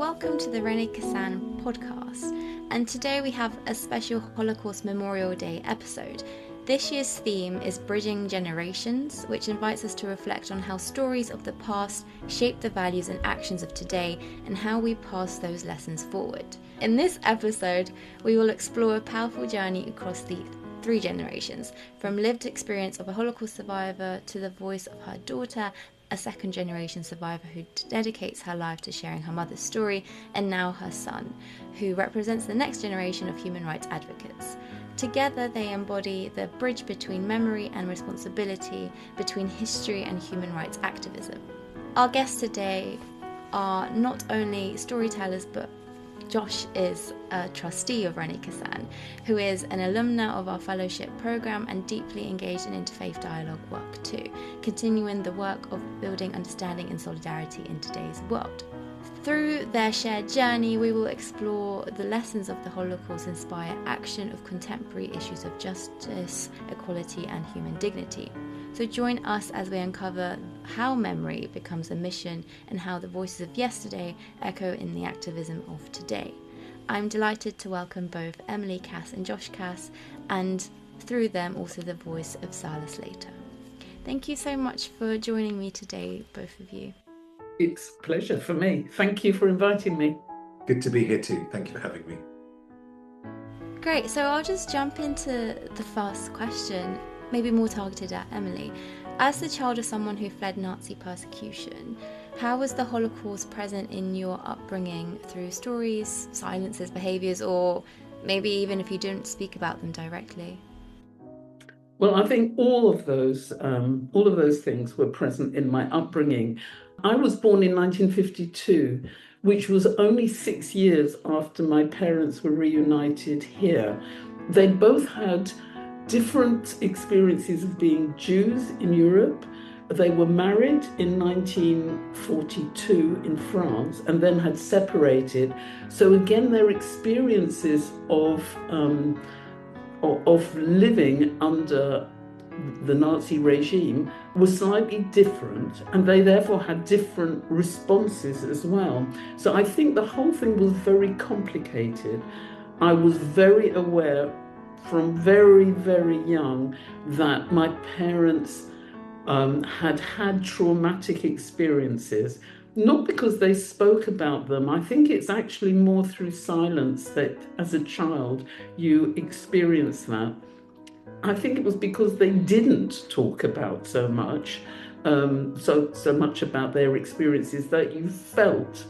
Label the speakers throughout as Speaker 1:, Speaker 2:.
Speaker 1: welcome to the Renee Kassan podcast, and today we have a special Holocaust Memorial Day episode. This year's theme is Bridging Generations, which invites us to reflect on how stories of the past shape the values and actions of today and how we pass those lessons forward. In this episode, we will explore a powerful journey across the three generations, from lived experience of a Holocaust survivor to the voice of her daughter, a second-generation survivor who dedicates her life to sharing her mother's story, and now her son, who represents the next generation of human rights advocates. Together, they embody the bridge between memory and responsibility, between history and human rights activism. Our guests today are not only storytellers, but Josh is a trustee of Renee Kassan, who is an alumna of our fellowship program and deeply engaged in interfaith dialogue work too, continuing the work of building understanding and solidarity in today's world. Through their shared journey, we will explore the lessons of the Holocaust inspire action of contemporary issues of justice, equality, and human dignity. So join us as we uncover how memory becomes a mission and how the voices of yesterday echo in the activism of today. I'm delighted to welcome both Emily Cass and Josh Cass, and through them also the voice of Silas Slater. Thank you so much for joining me today, both of you.
Speaker 2: It's a pleasure for me. Thank you for inviting me.
Speaker 3: Good to be here too. Thank you for having me.
Speaker 1: Great, so I'll just jump into the first question, maybe more targeted at Emily. As the child of someone who fled Nazi persecution, how was the Holocaust present in your upbringing through stories, silences, behaviours, or maybe even if you didn't speak about them directly?
Speaker 2: Well, I think all of those things were present in my upbringing. I was born in 1952, which was only 6 years after my parents were reunited here. They both had different experiences of being Jews in Europe. They were married in 1942 in France and then had separated. So again, their experiences of living under the Nazi regime was slightly different, and they therefore had different responses as well. So I think the whole thing was very complicated. I was very aware from very, very young that my parents had traumatic experiences, not because they spoke about them. I think it's actually more through silence that as a child you experience that. I think it was because they didn't talk about so much about their experiences that you felt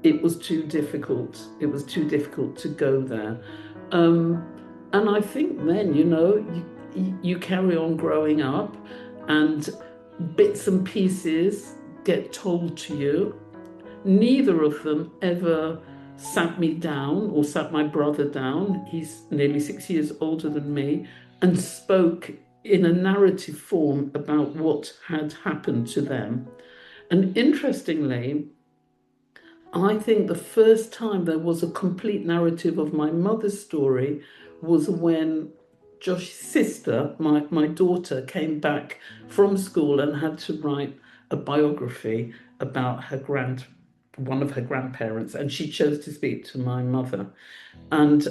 Speaker 2: it was too difficult. It was too difficult to go there. And I think then, you carry on growing up and bits and pieces get told to you. Neither of them ever sat me down or sat my brother down. He's nearly 6 years older than me, and spoke in a narrative form about what had happened to them. And interestingly, I think the first time there was a complete narrative of my mother's story was when Josh's sister, my daughter, came back from school and had to write a biography about one of her grandparents, and she chose to speak to my mother. And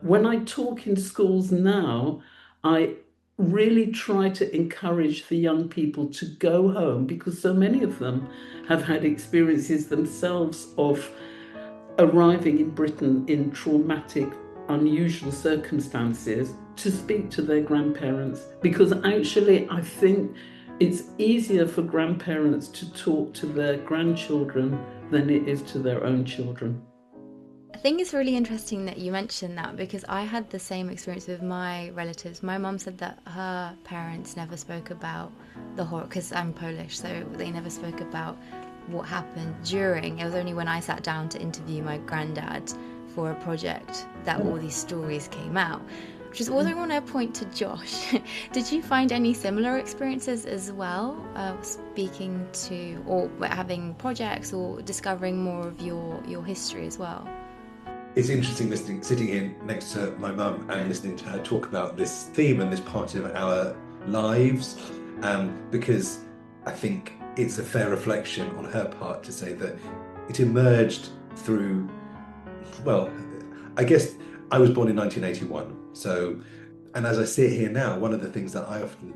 Speaker 2: when I talk in schools now, I really try to encourage the young people to go home, because so many of them have had experiences themselves of arriving in Britain in traumatic, unusual circumstances, to speak to their grandparents, because actually I think it's easier for grandparents to talk to their grandchildren than it is to their own children.
Speaker 1: I think it's really interesting that you mentioned that, because I had the same experience with my relatives. My mum said that her parents never spoke about the horror, because I'm Polish, so they never spoke about what happened during. It was only when I sat down to interview my granddad for a project that all these stories came out. Which is also, I want to point to Josh. Did you find any similar experiences as well, speaking to or having projects or discovering more of your history as well?
Speaker 3: It's interesting sitting here next to my mum and listening to her talk about this theme and this part of our lives, because I think it's a fair reflection on her part to say that it emerged through, well, I guess I was born in 1981. So, and as I sit here now, one of the things that I often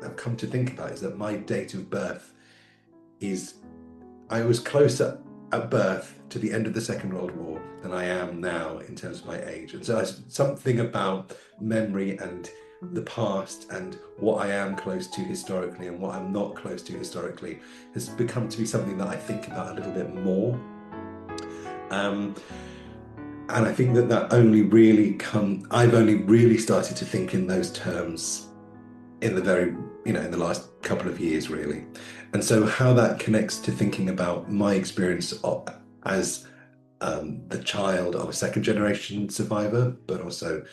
Speaker 3: have come to think about is that my date of birth is, I was closer at birth to the end of the Second World War than I am now in terms of my age. And so something about memory and the past and what I am close to historically and what I'm not close to historically has become to be something that I think about a little bit more. And I think that I've only really started to think in those terms in the last couple of years, really. And so how that connects to thinking about my experience as the child of a second generation survivor, but also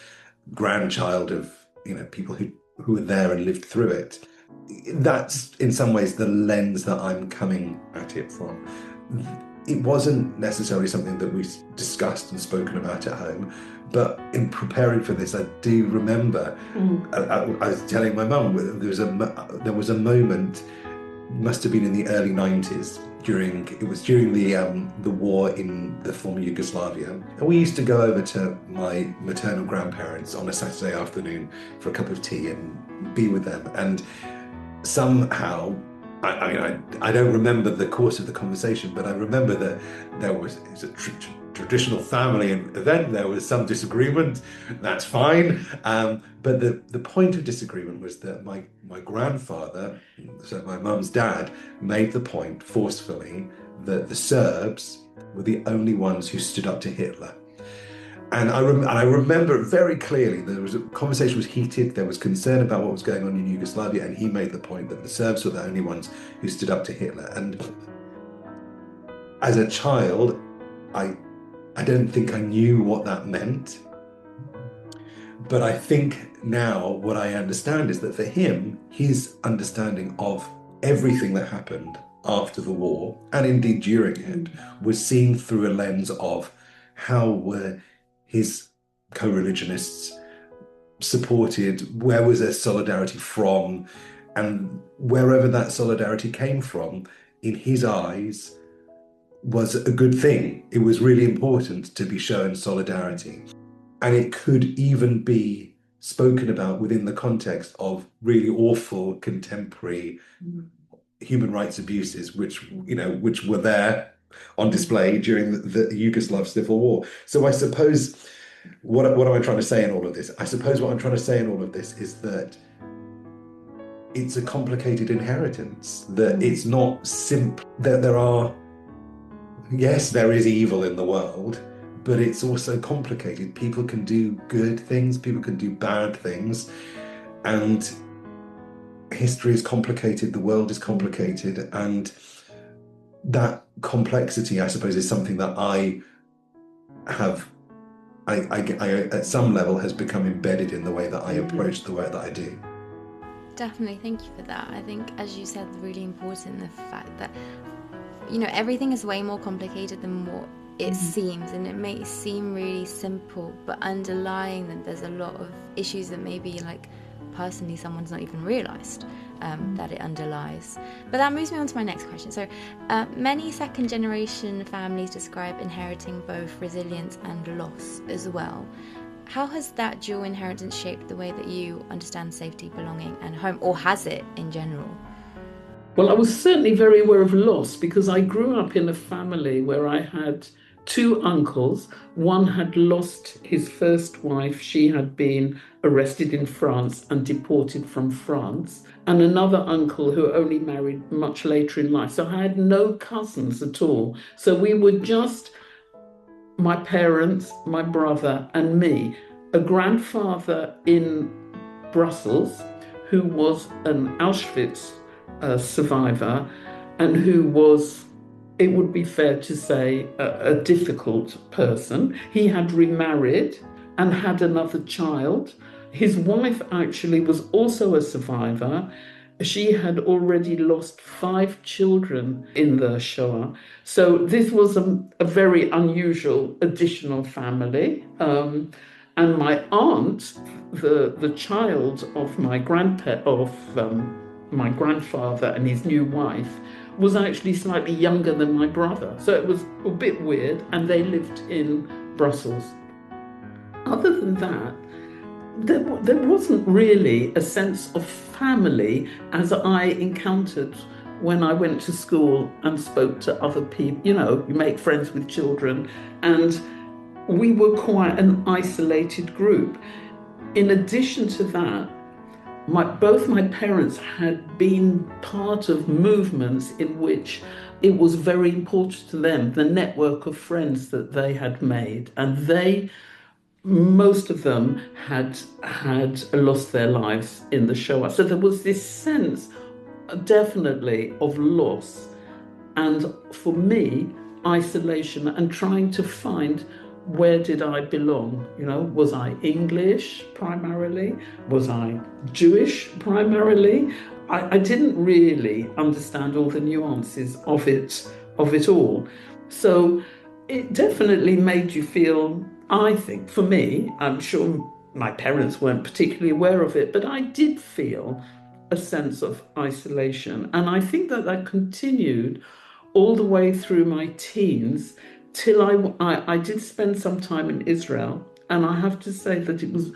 Speaker 3: grandchild of, people who were there and lived through it. That's in some ways the lens that I'm coming at it from. It wasn't necessarily something that we discussed and spoken about at home, but in preparing for this, I do remember, I was telling my mum, there was a moment, must have been in the early 90s, during the war in the former Yugoslavia. And we used to go over to my maternal grandparents on a Saturday afternoon for a cup of tea and be with them. And somehow, I don't remember the course of the conversation, but I remember that it was a traditional family event. There was some disagreement. That's fine. But the point of disagreement was that my grandfather, so my mum's dad, made the point forcefully that the Serbs were the only ones who stood up to Hitler. And I remember very clearly the conversation was heated. There was concern about what was going on in Yugoslavia, and he made the point that the Serbs were the only ones who stood up to Hitler. And as a child, I don't think I knew what that meant. But I think now what I understand is that for him, his understanding of everything that happened after the war, and indeed during it, was seen through a lens of how were his co-religionists supported, where was their solidarity from, and wherever that solidarity came from, in his eyes, was a good thing. It was really important to be shown solidarity. And it could even be spoken about within the context of really awful contemporary human rights abuses, which were there on display during the Yugoslav civil war. So I suppose, what am I trying to say in all of this? I suppose what I'm trying to say in all of this is that it's a complicated inheritance, that it's not simple, that there is evil in the world, but it's also complicated. People can do good things, people can do bad things, and history is complicated, the world is complicated, and that complexity, I suppose, is something that I at some level has become embedded in the way that I approach the work that I do.
Speaker 1: Definitely, thank you for that. I think, as you said, really important, the fact that, everything is way more complicated than what it seems, and it may seem really simple, but underlying them, there's a lot of issues that maybe, personally, someone's not even realised that it underlies. But that moves me on to my next question. So many second generation families describe inheriting both resilience and loss as well. How has that dual inheritance shaped the way that you understand safety, belonging and home, or has it in general?
Speaker 2: Well, I was certainly very aware of loss because I grew up in a family where I had two uncles. One had lost his first wife. She had been arrested in France and deported from France. And another uncle who only married much later in life. So I had no cousins at all. So we were just my parents, my brother and me. A grandfather in Brussels who was an Auschwitz survivor and who was, it would be fair to say, a difficult person. He had remarried and had another child. His wife actually was also a survivor. She had already lost 5 children in the Shoah. So this was a very unusual additional family. And my aunt, the child of my grandfather and his new wife, was actually slightly younger than my brother. So it was a bit weird, and they lived in Brussels. Other than that, there wasn't really a sense of family as I encountered when I went to school and spoke to other people. You know, you make friends with children, and we were quite an isolated group. In addition to that, both my parents had been part of movements in which it was very important to them, the network of friends that they had made, and most of them had lost their lives in the Shoah. So there was this sense, definitely, of loss, and for me, isolation, and trying to find, where did I belong? You know, was I English primarily? Was I Jewish primarily? I didn't really understand all the nuances of it all. So it definitely made you feel, I think, for me, I'm sure my parents weren't particularly aware of it, but I did feel a sense of isolation. And I think that continued all the way through my teens till I did spend some time in Israel. And I have to say that it was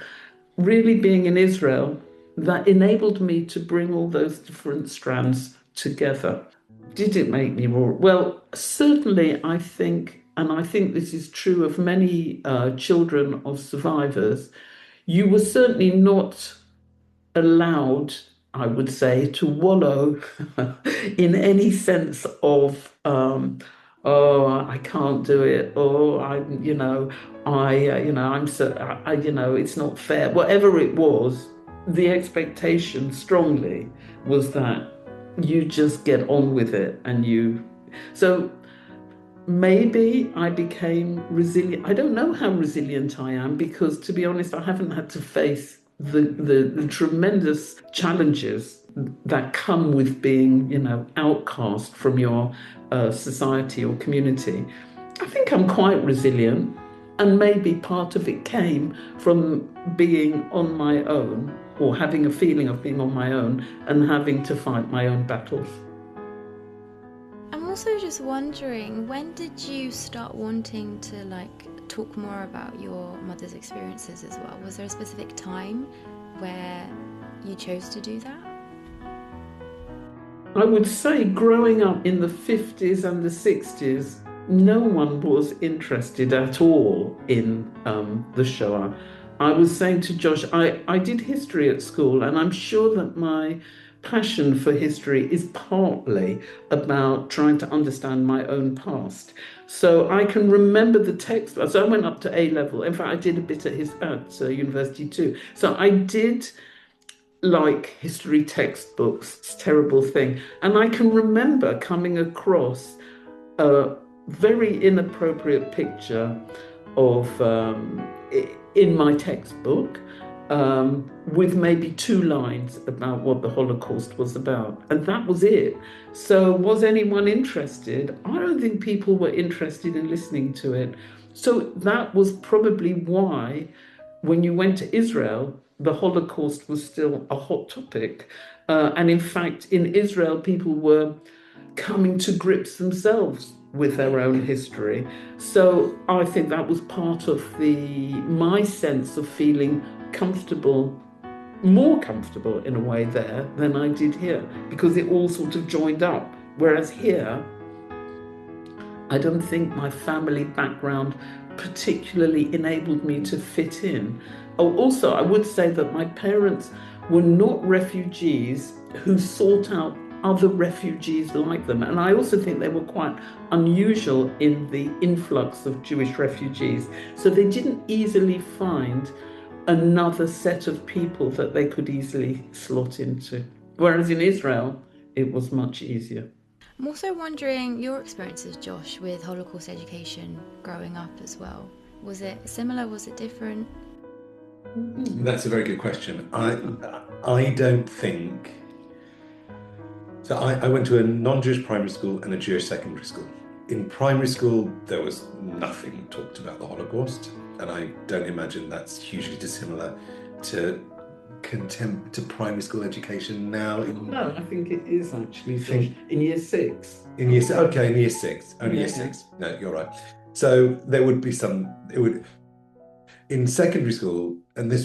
Speaker 2: really being in Israel that enabled me to bring all those different strands together. Did it make me more? Well, certainly, I think, and I think this is true of many children of survivors, you were certainly not allowed, I would say, to wallow in any sense of, oh, I can't do it, or I'm so, it's not fair. Whatever it was, the expectation strongly was that you just get on with it, so maybe I became resilient. I don't know how resilient I am, because, to be honest, I haven't had to face the tremendous challenges that come with being, outcast from your society or community. I think I'm quite resilient, and maybe part of it came from being on my own, or having a feeling of being on my own and having to fight my own battles.
Speaker 1: I'm also just wondering, when did you start wanting to talk more about your mother's experiences as well? Was there a specific time where you chose to do that?
Speaker 2: I would say growing up in the 50s and the 60s, no one was interested at all in the Shoah. I was saying to Josh, I did history at school, and I'm sure that my passion for history is partly about trying to understand my own past. So I can remember the text. So I went up to A level. In fact, I did a bit at university too. So I did like history textbooks. It's a terrible thing. And I can remember coming across a very inappropriate picture of in my textbook, with maybe 2 lines about what the Holocaust was about. And that was it. So was anyone interested? I don't think people were interested in listening to it. So that was probably why, when you went to Israel, the Holocaust was still a hot topic. And in fact, in Israel, people were coming to grips themselves with their own history. So I think that was part of my sense of feeling comfortable, more comfortable in a way there than I did here, because it all sort of joined up. Whereas here, I don't think my family background particularly enabled me to fit in. Oh, also, I would say that my parents were not refugees who sought out other refugees like them. And I also think they were quite unusual in the influx of Jewish refugees. So they didn't easily find another set of people that they could easily slot into. Whereas in Israel, it was much easier.
Speaker 1: I'm also wondering your experiences, Josh, with Holocaust education growing up as well. Was it similar? Was it different?
Speaker 3: That's a very good question. I don't think... So I went to a non-Jewish primary school and a Jewish secondary school. In primary school, there was nothing talked about the Holocaust, and I don't imagine that's hugely dissimilar to to primary school education now?
Speaker 2: No, I think it is actually in year 6.
Speaker 3: In year 6, okay, in year 6, only
Speaker 2: Yeah,
Speaker 3: year 6. No, you're right. So there would be some. It would in secondary school, and I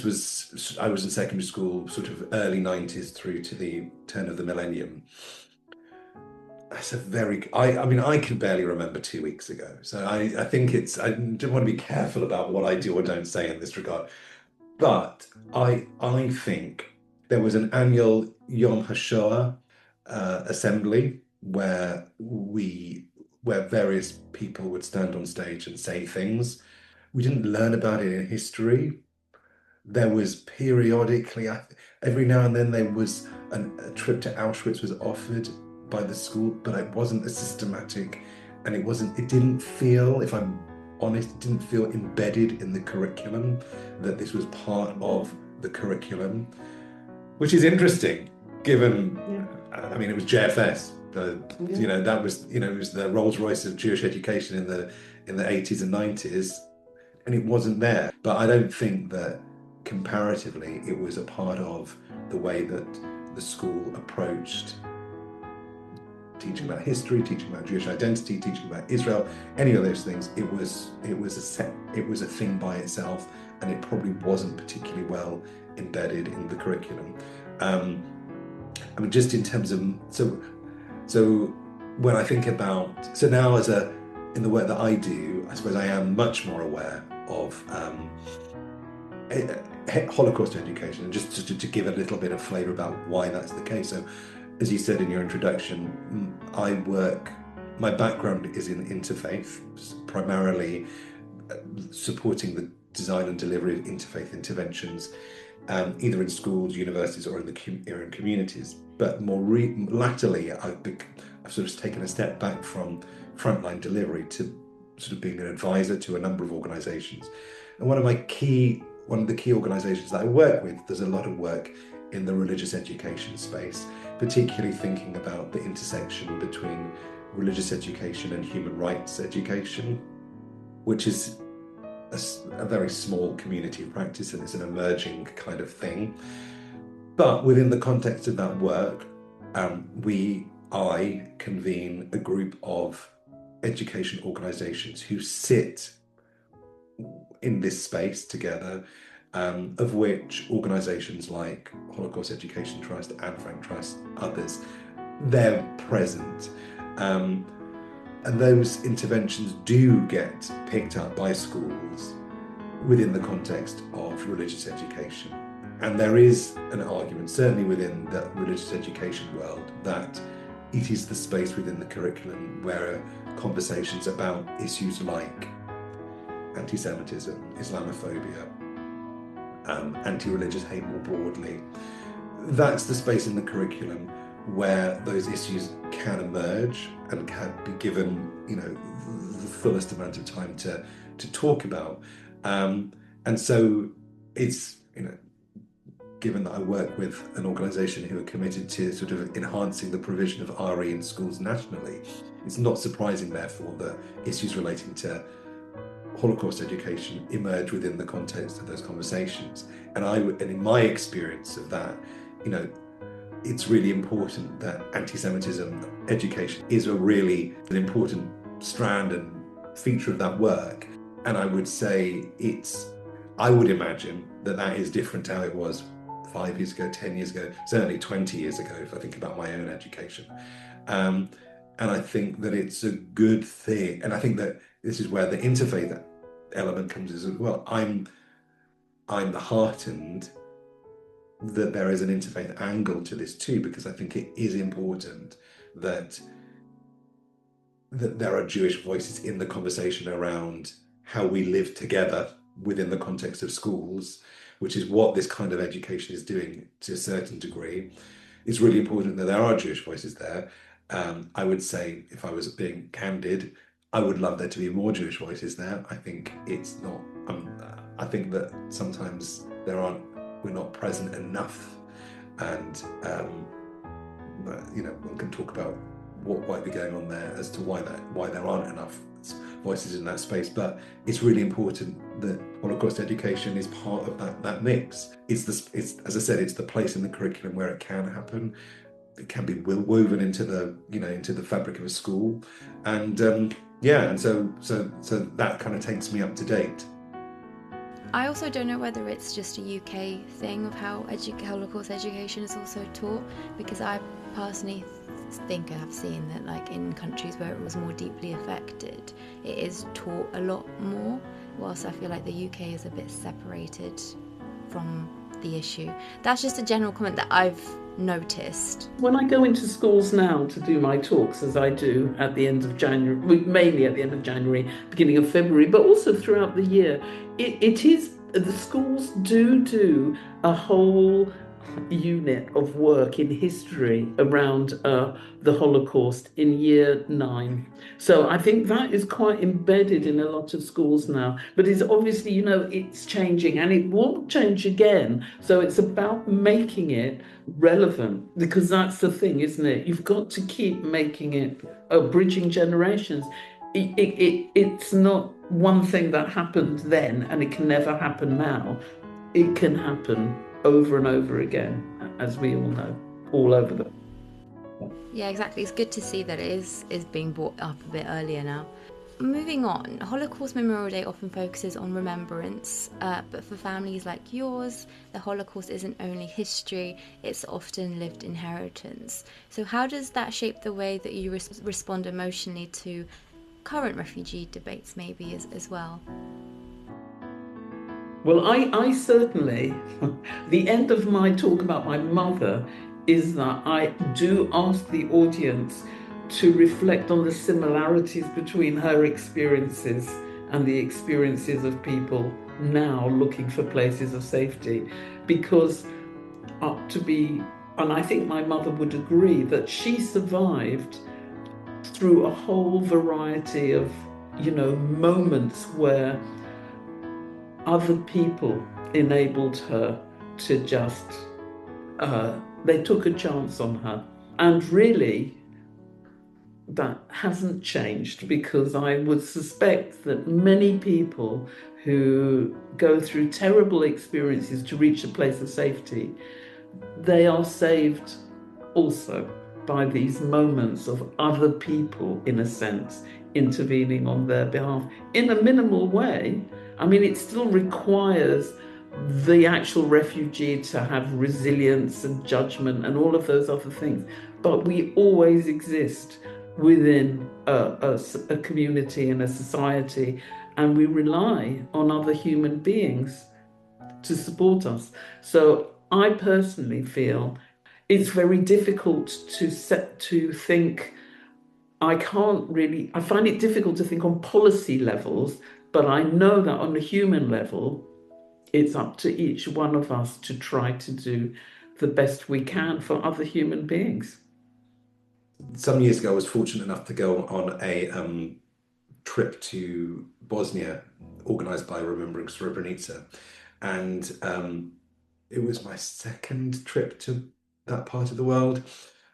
Speaker 3: was in secondary school sort of early 90s through to the turn of the millennium. That's a very, I mean, I can barely remember 2 weeks ago. So I think I do want to be careful about what I do or don't say in this regard. But I think there was an annual Yom HaShoah assembly where various people would stand on stage and say things. We didn't learn about it in history. There was periodically, every now and then, there was a trip to Auschwitz was offered by the school, but it wasn't as systematic, and it didn't feel, if I'm honest, it didn't feel embedded in the curriculum, that this was part of the curriculum, which is interesting, given, I mean, it was JFS, you know, that was, you know, it was the Rolls Royce of Jewish education in the 80s and 90s, and it wasn't there. But I don't think that comparatively it was a part of the way that the school approached teaching about history, teaching about Jewish identity, teaching about Israel, any of those things. It was a thing by itself, and it probably wasn't particularly well embedded in the curriculum. I mean, just in terms of so when I think about now in the work that I do, I suppose I am much more aware of Holocaust education, and just to give a little bit of flavour about why that's the case. So, as you said in your introduction, my background is in interfaith, primarily supporting the design and delivery of interfaith interventions, either in schools, universities, or in communities. But more latterly, I've sort of taken a step back from frontline delivery to sort of being an advisor to a number of organisations. And one of the key organisations that I work with does a lot of work in the religious education space, particularly thinking about the intersection between religious education and human rights education, which is a very small community of practice, and it's an emerging kind of thing. But within the context of that work, I convene a group of education organisations who sit in this space together, of which organisations like Holocaust Education Trust, Anne Frank Trust, others, they're present. And those interventions do get picked up by schools within the context of religious education. And there is an argument, certainly within the religious education world, that it is the space within the curriculum where conversations about issues like anti-Semitism, Islamophobia, anti-religious hate more broadly, that's the space in the curriculum where those issues can emerge and can be given, you know, the fullest amount of time to talk about. And so it's, you know, given that I work with an organisation who are committed to sort of enhancing the provision of RE in schools nationally, it's not surprising, therefore, that issues relating to Holocaust education emerge within the context of those conversations. And in my experience of that, you know, it's really important that anti-Semitism education is an important strand and feature of that work. And I would say I would imagine that is different to how it was 5 years ago, 10 years ago, certainly 20 years ago, if I think about my own education. And I think that it's a good thing. And I think that this is where the interfaith element comes as well. I'm heartened that there is an interfaith angle to this too, because I think it is important that there are Jewish voices in the conversation around how we live together within the context of schools, which is what this kind of education is doing to a certain degree. It's really important that there are Jewish voices there. I would say, if I was being candid, I would love there to be more Jewish voices there. I think it's not, I think that sometimes we're not present enough. And, you know, one can talk about what might be going on there as to why there aren't enough voices in that space, but it's really important that Holocaust education is part of that mix. It's as I said, it's the place in the curriculum where it can happen. It can be woven into the fabric of a school, and so that kind of takes me up to date.
Speaker 1: I also don't know whether it's just a UK thing of how Holocaust education is also taught, because I personally think I have seen that, like, in countries where it was more deeply affected, it is taught a lot more, whilst I feel like the UK is a bit separated from the issue. That's just a general comment that I've noticed.
Speaker 2: When I go into schools now to do my talks, as I do at the end of January, mainly at the end of January, beginning of February, but also throughout the year, it is, the schools do a whole unit of work in history around the Holocaust in year 9. So I think that is quite embedded in a lot of schools now. But it's obviously, it's changing, and it will change again. So it's about making it relevant, because that's the thing, isn't it? You've got to keep making it bridging generations. It's not one thing that happened then and it can never happen now. It can happen over and over again, as we all know, all over the...
Speaker 1: Yeah, exactly. It's good to see that it is being brought up a bit earlier now. Moving on, Holocaust Memorial Day often focuses on remembrance, but for families like yours, the Holocaust isn't only history, it's often lived inheritance. So how does that shape the way that you respond emotionally to current refugee debates maybe as well?
Speaker 2: Well, I certainly, the end of my talk about my mother is that I do ask the audience to reflect on the similarities between her experiences and the experiences of people now looking for places of safety. Because and I think my mother would agree, that she survived through a whole variety of, moments where other people enabled her to just, they took a chance on her. And really, that hasn't changed, because I would suspect that many people who go through terrible experiences to reach a place of safety, they are saved also by these moments of other people, in a sense, intervening on their behalf in a minimal way. I mean, it still requires the actual refugee to have resilience and judgment and all of those other things. But we always exist within a community and a society, and we rely on other human beings to support us. So I personally feel it's very difficult to think. I find it difficult to think on policy levels, but I know that on a human level, it's up to each one of us to try to do the best we can for other human beings.
Speaker 3: Some years ago, I was fortunate enough to go on a trip to Bosnia, organized by Remembering Srebrenica. And it was my second trip to that part of the world,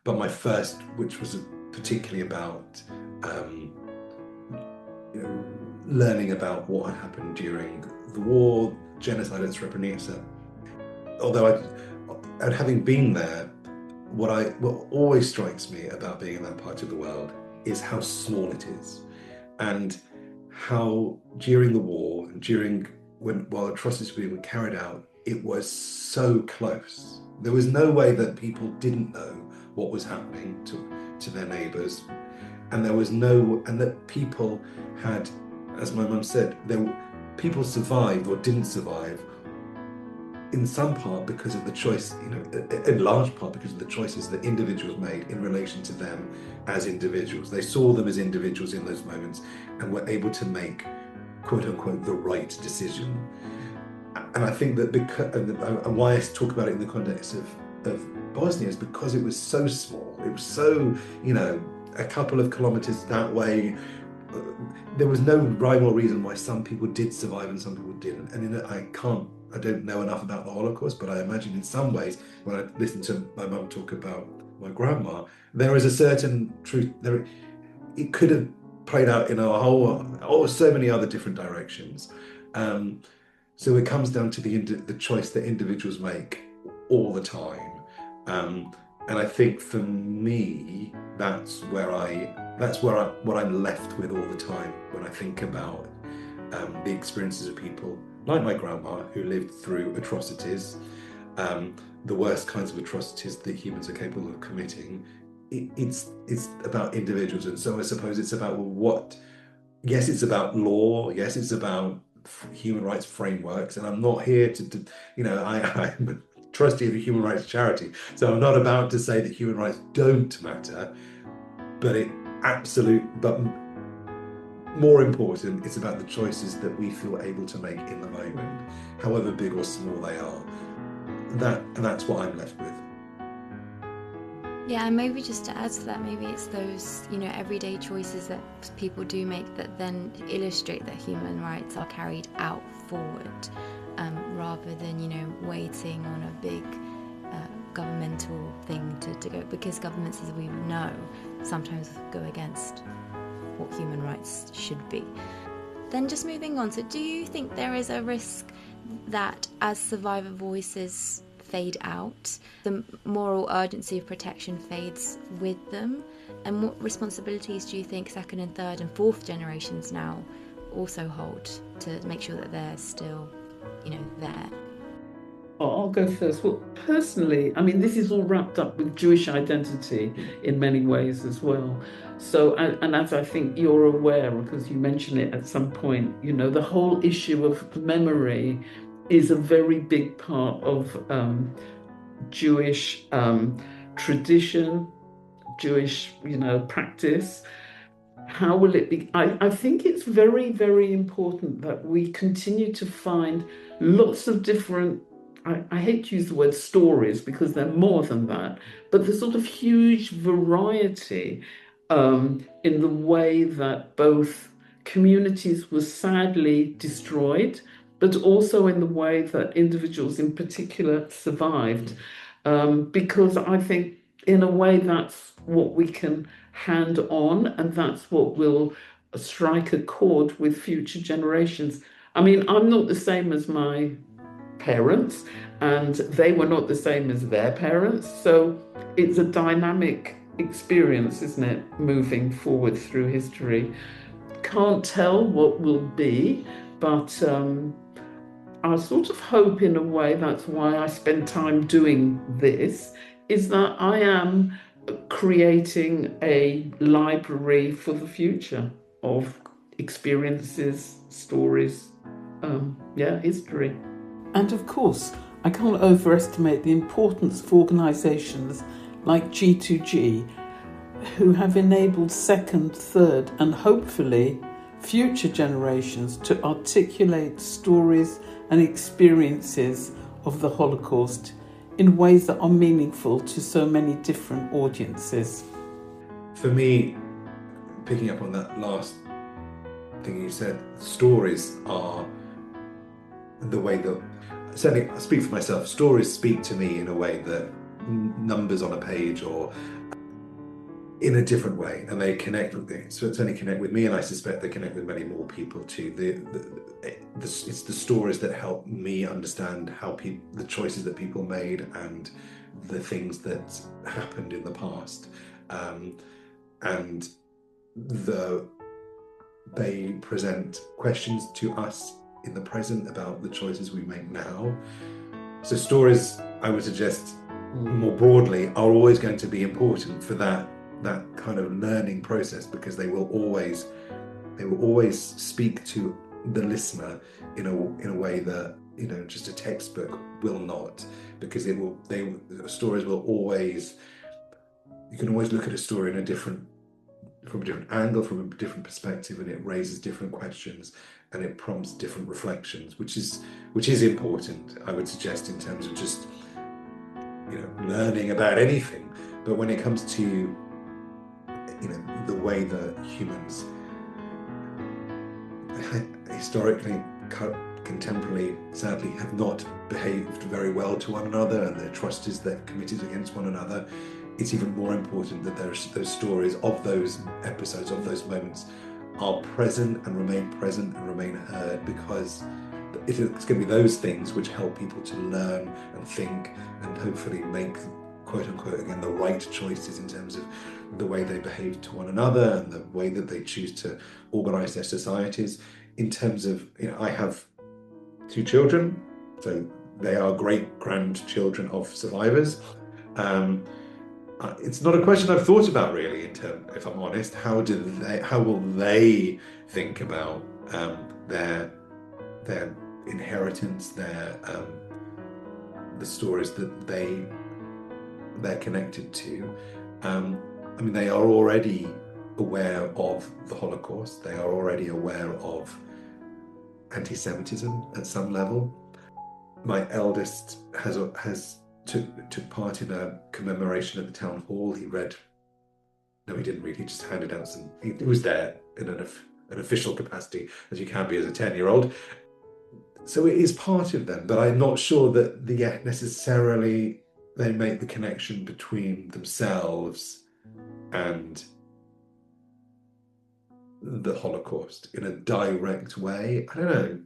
Speaker 3: but my first, which was particularly about learning about what had happened during the war, genocide at Srebrenica. Although having been there, what always strikes me about being in that part of the world is how small it is, and how during the war and while atrocities were being carried out, it was so close. There was no way that people didn't know what was happening to their neighbours, and that people had, as my mum said, people survived or didn't survive in some part because of the choice, in large part because of the choices that individuals made in relation to them as individuals. They saw them as individuals in those moments and were able to make, quote unquote, the right decision. And I think that and why I talk about it in the context of Bosnia is because it was so small. It was so, a couple of kilometers that way. There was no rhyme or reason why some people did survive and some people didn't. And I don't know enough about the Holocaust, but I imagine in some ways, when I listen to my mum talk about my grandma, there is a certain truth there. It could have played out in so many other different directions. So it comes down to the choice that individuals make all the time. And I think for me, that's what I'm left with all the time when I think about the experiences of people like my grandma, who lived through atrocities, the worst kinds of atrocities that humans are capable of committing. It's about individuals, and so I suppose it's about yes, it's about law, yes, it's about human rights frameworks, and I'm not here to I'm a trustee of a human rights charity, so I'm not about to say that human rights don't matter, but more important, it's about the choices that we feel able to make in the moment, however big or small they are. That's what I'm left with.
Speaker 1: Yeah, and maybe just to add to that, maybe it's those, everyday choices that people do make that then illustrate that human rights are carried out forward, rather than, waiting on a big governmental thing to go, because governments, as we know, sometimes go against what human rights should be. Then just moving on, so do you think there is a risk that as survivor voices fade out, the moral urgency of protection fades with them? And what responsibilities do you think second and third and fourth generations now also hold to make sure that they're still, there?
Speaker 2: I'll go first. Well, personally, this is all wrapped up with Jewish identity in many ways as well. So, and as I think you're aware, because you mentioned it at some point, the whole issue of memory is a very big part of Jewish tradition, Jewish, practice. How will it be? I think it's very, very important that we continue to find lots of different, I hate to use the word stories because they're more than that, but the sort of huge variety in the way that both communities were sadly destroyed, but also in the way that individuals in particular survived. Because I think in a way that's what we can hand on, and that's what will strike a chord with future generations. I'm not the same as my parents, and they were not the same as their parents. So it's a dynamic experience, isn't it, moving forward through history. Can't tell what will be, but I sort of hope in a way, that's why I spend time doing this, is that I am creating a library for the future of experiences, stories, history.
Speaker 4: And of course, I can't overestimate the importance of organisations like G2G, who have enabled second, third, and hopefully future generations to articulate stories and experiences of the Holocaust in ways that are meaningful to so many different audiences.
Speaker 3: For me, picking up on that last thing you said, stories are the way that, certainly I speak for myself, stories speak to me in a way that numbers on a page or in a different way, and they connect with me. So it's only connect with me, and I suspect they connect with many more people too. It's the stories that help me understand the choices that people made and the things that happened in the past, and they present questions to us in the present about the choices we make now. So stories, I would suggest more broadly, are always going to be important for that kind of learning process, because they will always speak to the listener in a way that just a textbook will not, because stories will always, you can always look at a story from a different angle, from a different perspective, and it raises different questions and it prompts different reflections, which is important, I would suggest, in terms of just learning about anything. But when it comes to the way that humans historically, contemporarily, sadly, have not behaved very well to one another, and the atrocities they've committed against one another, it's even more important that there's those stories of those episodes, of those moments, are present and remain heard, because it's going to be those things which help people to learn and think and hopefully make, quote unquote, again, the right choices in terms of the way they behave to one another and the way that they choose to organize their societies. In terms of, I have 2 children, so they are great grandchildren of survivors. It's not a question I've thought about really, if I'm honest. How will they think about their inheritance, the stories that they're connected to? They are already aware of the Holocaust. They are already aware of anti-Semitism at some level. My eldest took part in a commemoration at the town hall. He didn't read, he just handed out he was there in an official capacity, as you can be as a 10-year-old. So it is part of them, but I'm not sure that necessarily they make the connection between themselves and the Holocaust in a direct way. I don't know.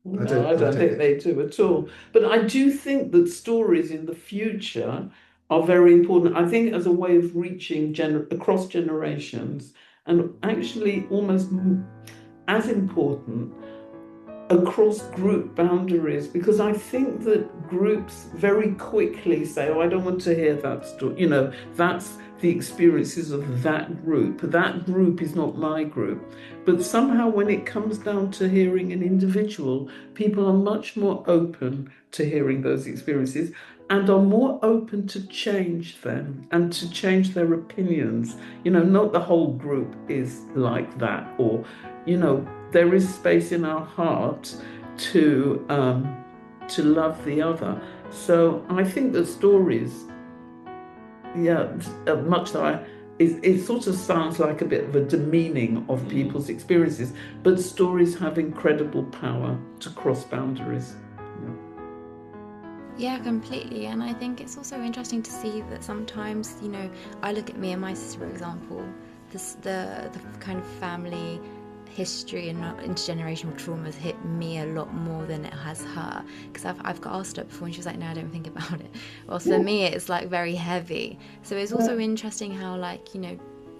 Speaker 2: No, I don't think they do at all. But I do think that stories in the future are very important. I think as a way of reaching across generations, and actually almost as important across group boundaries, because I think that groups very quickly say, oh, I don't want to hear that story. That's the experiences of that group. That group is not my group. But somehow when it comes down to hearing an individual, people are much more open to hearing those experiences and are more open to change them and to change their opinions. Not the whole group is like that, or, there is space in our heart to love the other. So I think that stories, much though it sort of sounds like a bit of a demeaning of people's experiences, but stories have incredible power to cross boundaries.
Speaker 1: Yeah, completely. And I think it's also interesting to see that sometimes, I look at me and my sister, for example, the kind of family history and intergenerational trauma has hit me a lot more than it has her, because I've got asked her before and she was like, no, I don't think about it. Well, for me it's like very heavy. So it's also interesting how, like,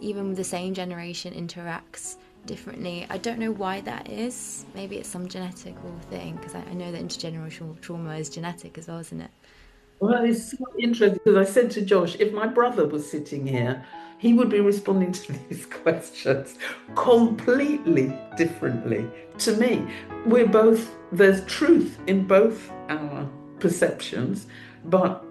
Speaker 1: even the same generation interacts differently. I don't know why that is. Maybe it's some genetical thing, because I know that intergenerational trauma is genetic as well, isn't it?
Speaker 2: Well, it's so interesting, because I said to Josh, if my brother was sitting here, he would be responding to these questions completely differently to me. There's truth in both our perceptions, but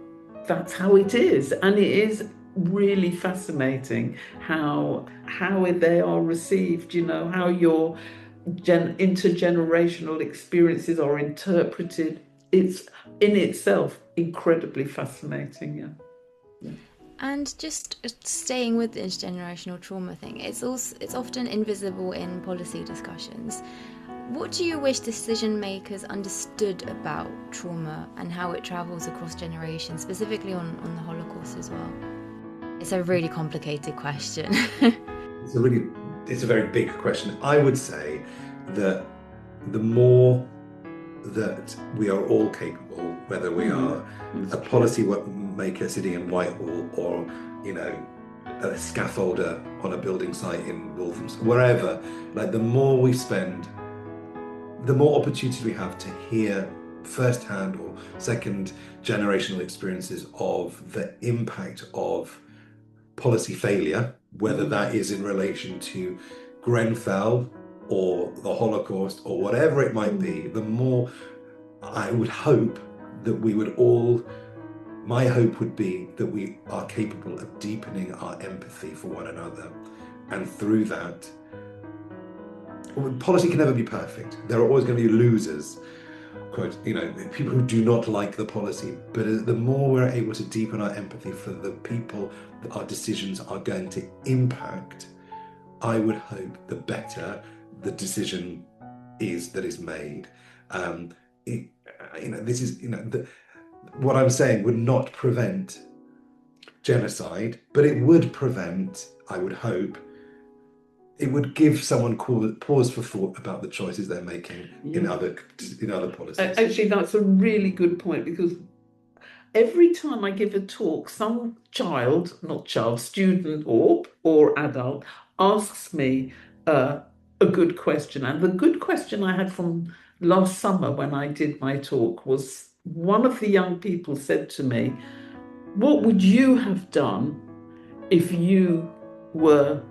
Speaker 2: that's how it is. And it is really fascinating how they are received, how your intergenerational experiences are interpreted. It's in itself incredibly fascinating. Yeah.
Speaker 1: And just staying with the intergenerational trauma thing, it's often invisible in policy discussions. What do you wish decision makers understood about trauma and how it travels across generations, specifically on the Holocaust as well? It's a really complicated question.
Speaker 3: It's a very big question. I would say that the more that we are all capable, whether we are a policy maker sitting in Whitehall or, a scaffolder on a building site in Wolverhampton, wherever, like, the more we spend, the more opportunities we have to hear first-hand or second generational experiences of the impact of policy failure, whether that is in relation to Grenfell or the Holocaust or whatever it might be, the more I would hope that we would all, my hope would be that we are capable of deepening our empathy for one another. And through that, policy can never be perfect. There are always going to be losers, quote, people who do not like the policy. But the more we're able to deepen our empathy for the people that our decisions are going to impact, I would hope the better the decision is that is made. This is, what I'm saying would not prevent genocide, but it would prevent, I would hope, it would give someone pause for thought about the choices they're making in
Speaker 2: Yeah.
Speaker 3: other policies.
Speaker 2: Actually, that's a really good point, because every time I give a talk, some student or adult asks me a good question. And the good question I had from last summer when I did my talk was, one of the young people said to me, "What would you have done if you were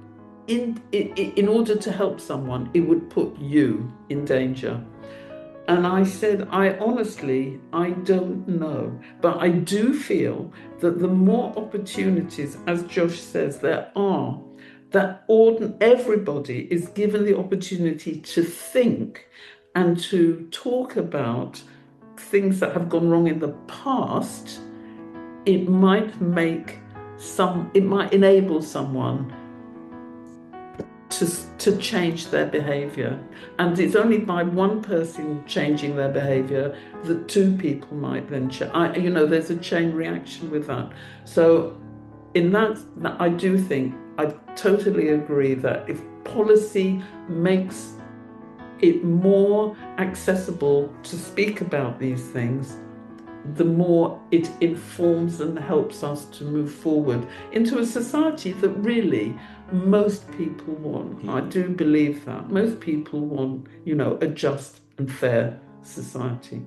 Speaker 2: in order to help someone, it would put you in danger?" And I said, I don't know. But I do feel that the more opportunities, as Josh says, there are, that everybody is given the opportunity to think and to talk about things that have gone wrong in the past, it might enable someone to change their behavior. And it's only by one person changing their behavior that two people might then change. There's a chain reaction with that. So in that, I do think, I totally agree that if policy makes it more accessible to speak about these things, the more it informs and helps us to move forward into a society that really most people want. I do believe that. Most people want, a just and fair society.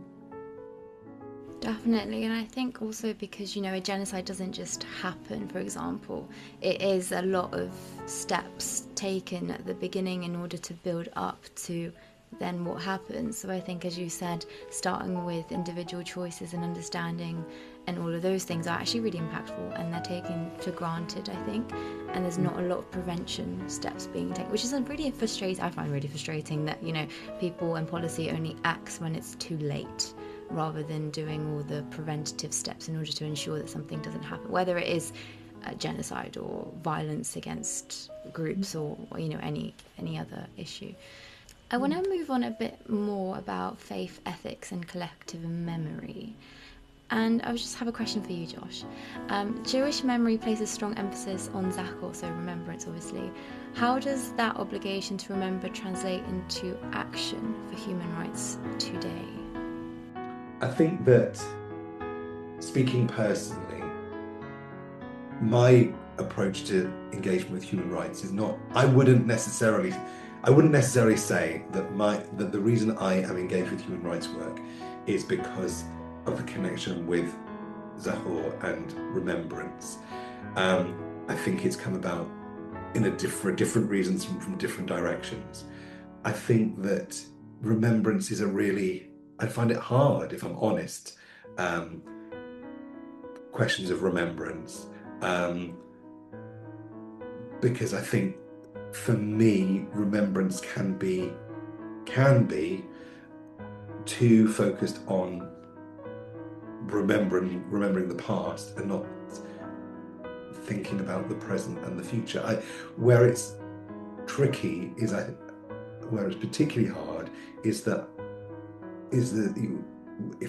Speaker 1: Definitely, and I think also because, a genocide doesn't just happen, for example. It is a lot of steps taken at the beginning in order to build up to then what happens. So I think, as you said, starting with individual choices and understanding and all of those things are actually really impactful, and they're taken for granted, I think. And there's not a lot of prevention steps being taken, which is really frustrating. I find really frustrating that, people and policy only acts when it's too late, rather than doing all the preventative steps in order to ensure that something doesn't happen, whether it is genocide or violence against groups or any other issue. I want to move on a bit more about faith, ethics and collective memory. And I just have a question for you, Josh. Jewish memory places strong emphasis on zachor, so remembrance obviously. How does that obligation to remember translate into action for human rights today?
Speaker 3: I think that, speaking personally, my approach to engagement with human rights is not, I wouldn't necessarily say that the reason I am engaged with human rights work is because of the connection with zachor and remembrance. I think it's come about for different reasons from different directions. I think that remembrance is I find it hard, if I'm honest, questions of remembrance, because I think for me, remembrance can be too focused on remembering the past and not thinking about the present and the future. Where it's tricky is, where it's particularly hard is that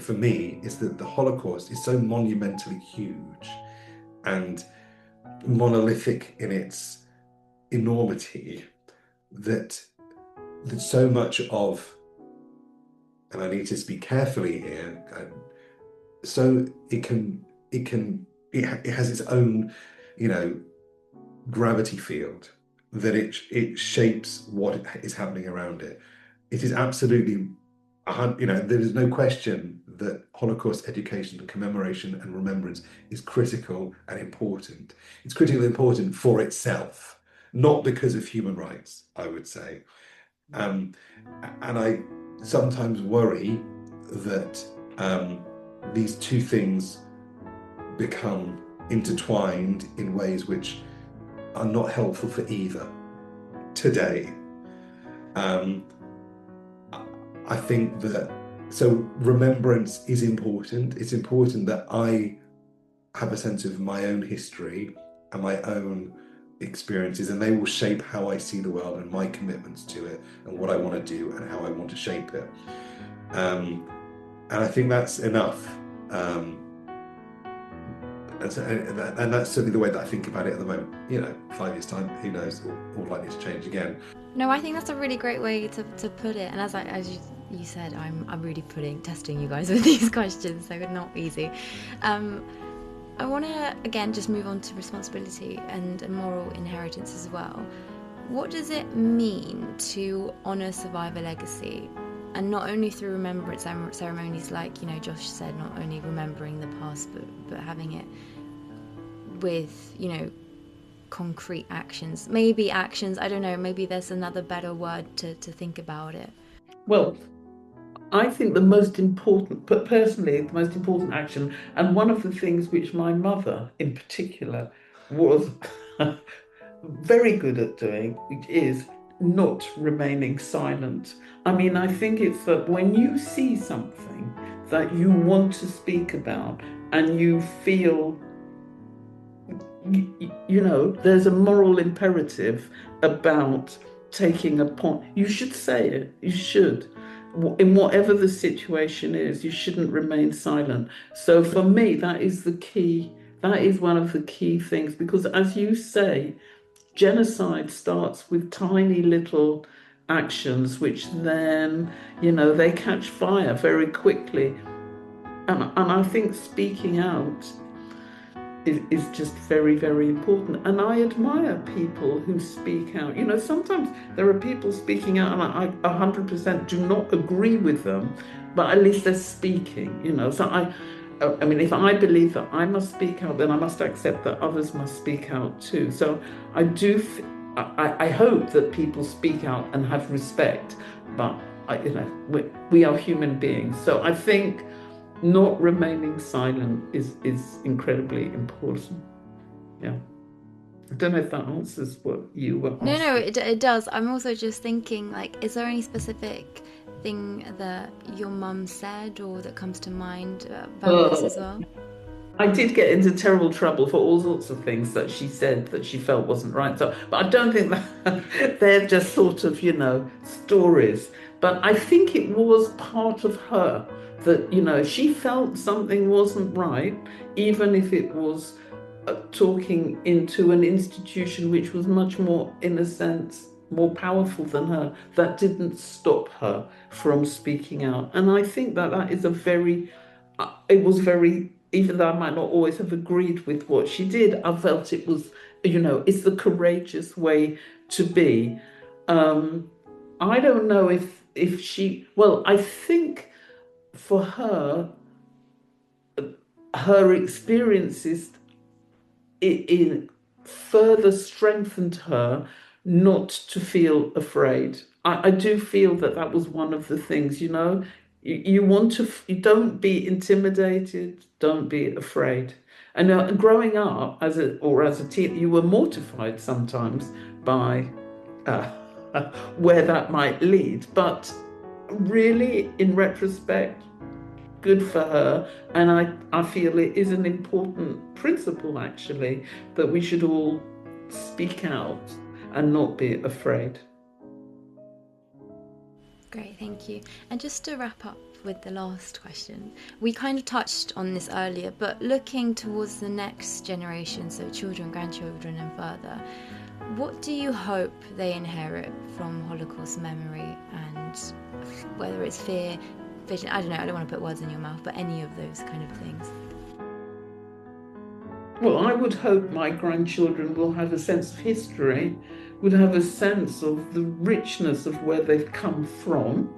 Speaker 3: for me is that the Holocaust is so monumentally huge and monolithic in its enormity that so much of, and I need to speak carefully here, so it has its own, gravity field, that it shapes what is happening around it. It is absolutely, there is no question that Holocaust education and commemoration and remembrance is critical and important. It's critically important for itself, not because of human rights, I would say. And I sometimes worry that these two things become intertwined in ways which are not helpful for either today. I think that, so remembrance is important. It's important that I have a sense of my own history and my own experiences, and they will shape how I see the world and my commitments to it and what I want to do and how I want to shape it. And I think that's enough. And that's certainly the way that I think about it at the moment. 5 years time, who knows, all likely to change again.
Speaker 1: No, I think that's a really great way to put it. And as you said, I'm really testing you guys with these questions, so not easy. I want to again just move on to responsibility and moral inheritance as well. What does it mean to honour survivor legacy, and not only through remembrance ceremonies, like Josh said, not only remembering the past, but having it with concrete actions, maybe actions, I don't know, maybe there's another better word to think about it.
Speaker 2: Well, I think the most important action, and one of the things which my mother in particular was very good at doing, which is not remaining silent. I mean, I think it's that when you see something that you want to speak about and you feel, there's a moral imperative about taking a point, you should say it. You should. In whatever the situation is, you shouldn't remain silent. So for me, that is the key. That is one of the key things, because as you say, genocide starts with tiny little actions, which then, they catch fire very quickly. And I think speaking out is just very, very important. And I admire people who speak out. Sometimes there are people speaking out and I 100% do not agree with them, but at least they're speaking, So I mean, if I believe that I must speak out, then I must accept that others must speak out too. So I hope that people speak out and have respect, but we are human beings. So I think not remaining silent is incredibly important. Yeah. I don't know if that answers what you were asking.
Speaker 1: No, it does. I'm also just thinking, is there any specific thing that your mum said or that comes to mind about this as well?
Speaker 2: I did get into terrible trouble for all sorts of things that she said that she felt wasn't right. So, but I don't think that they're just sort of, stories. But I think it was part of her that, she felt something wasn't right, even if it was talking into an institution which was much more, in a sense, more powerful than her. That didn't stop her from speaking out. And I think that is it was very, even though I might not always have agreed with what she did, I felt it was, it's the courageous way to be. I don't know if she, I think for her experiences it further strengthened her not to feel afraid. I do feel that was one of the things, you don't be intimidated, don't be afraid. And growing up as a teen, you were mortified sometimes by where that might lead. But really, in retrospect, good for her. And I feel it is an important principle, actually, that we should all speak out and not be afraid.
Speaker 1: Great, thank you. And just to wrap up with the last question, we kind of touched on this earlier, but looking towards the next generation, so children, grandchildren and further, what do you hope they inherit from Holocaust memory, and whether it's fear, vision, I don't know, I don't want to put words in your mouth, but any of those kind of things?
Speaker 2: Well, I would hope my grandchildren will have a sense of history, would have a sense of the richness of where they've come from,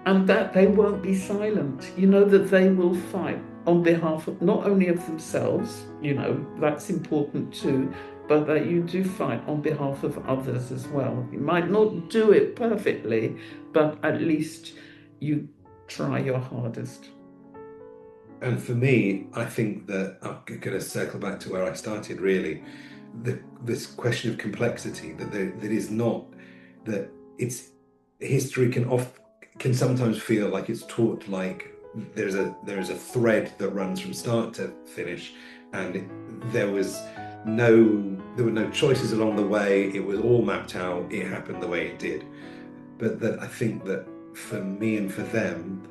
Speaker 2: and that they won't be silent, that they will fight on behalf of not only of themselves, that's important too, but that you do fight on behalf of others as well. You might not do it perfectly, but at least you try your hardest.
Speaker 3: And for me, I think that I'm going to circle back to where I started, really. This question of complexity, that it's history can sometimes feel like it's taught like there is a thread that runs from start to finish, and there were no choices along the way. It was all mapped out. It happened the way it did. But that I think that for me and for them,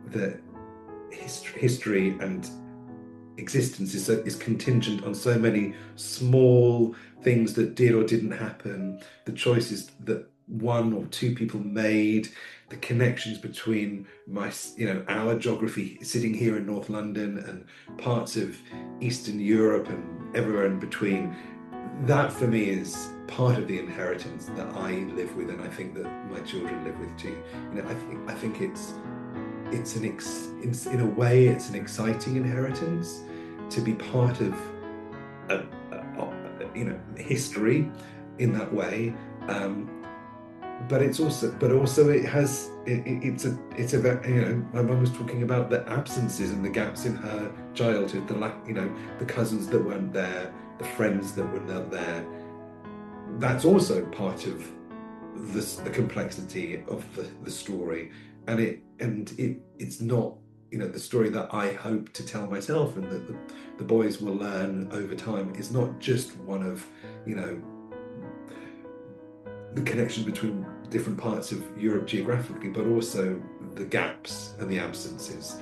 Speaker 3: that history and existence is contingent on so many small things that did or didn't happen, the choices that one or two people made, the connections between our geography sitting here in North London and parts of Eastern Europe and everywhere in between. That for me is part of the inheritance that I live with, and I think that my children live with too. I think in a way it's an exciting inheritance to be part of history in that way, but it's also it's about, my mum was talking about the absences and the gaps in her childhood, the cousins that weren't there, the friends that were not there. That's also part of the complexity of the story, and it's not the story that I hope to tell myself and that the boys will learn over time is not just one of the connection between different parts of Europe geographically, but also the gaps and the absences.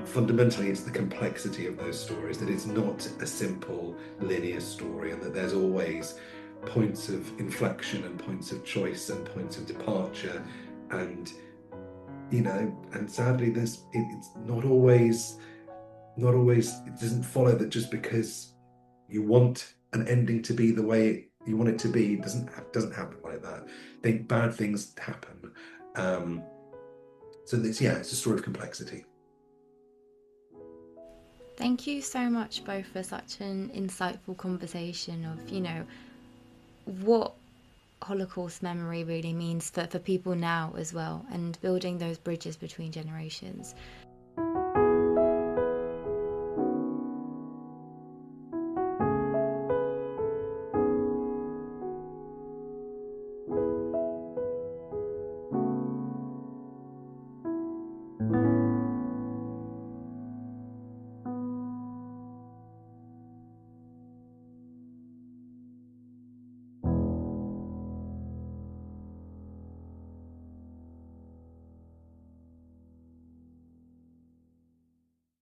Speaker 3: Fundamentally, it's the complexity of those stories, that it's not a simple linear story, and that there's always points of inflection and points of choice and points of departure, and sadly it's not always, it doesn't follow that just because you want an ending to be the way you want it to be, doesn't happen like that. Bad things happen. So it's a story of complexity.
Speaker 1: Thank you so much both for such an insightful conversation of, what Holocaust memory really means for people now as well, and building those bridges between generations.